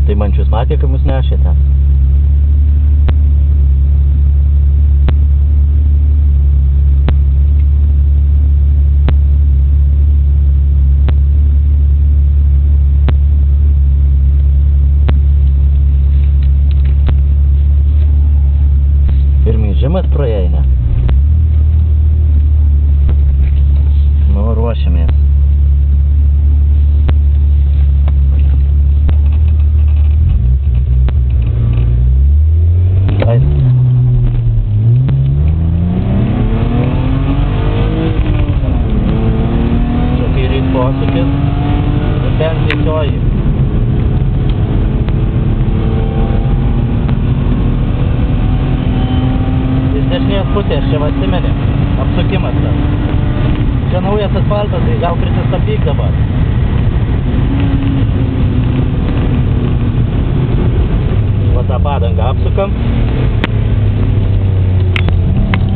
Tai Mančius matė, kai mus nešė ten. Ir myžimas praeina. Nu, ruošiamės. Čia kairys posūkis ir ten tiesioji. Iš dešinės pusės čia atsimeni, apsukimas tas. Čia naujas asfaltas, tai gal prisistabdyk dabar. Va tą padangą apsukam.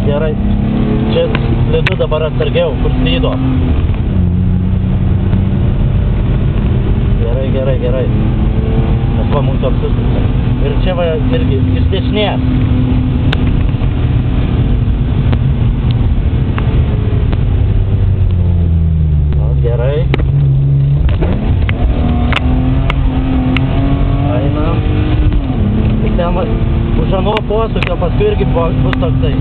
Gerai. Čia slidu dabar atsargiau, kur slydo. Gerai. Nes va mūsų apsusukta. Ir čia va irgi iš dešinės. Gerai. Einam. Ir ten va, už ano posūkio paskui irgi bus toksai.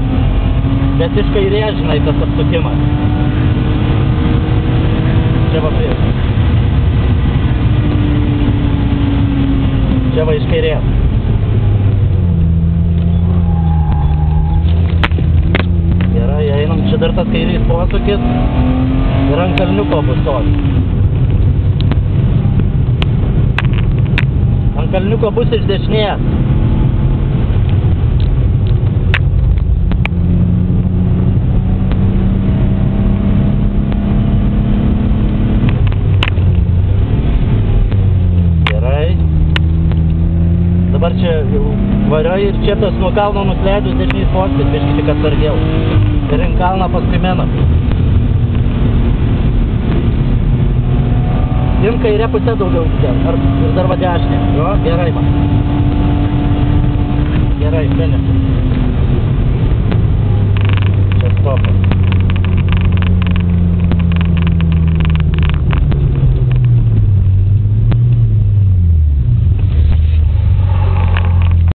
Bet iš kairės, žinai, tas apsukimas. Čia va prieš. Čia va iš kairės. Gerai, einam. Čia dar tas kairys posūkis. Ir ant kalniuko bus tos. Ant kalniuko bus iš dešinės. Gerai. Dabar čia varai ir čia tas nuo kalno nusileidus dešinys posūkis, biškį tik atsargiau. Ir ant kalną paskui menam. Im kairė pusė daugiau ar ir dar va dešinė. Jo, gerai man. Gerai, finish.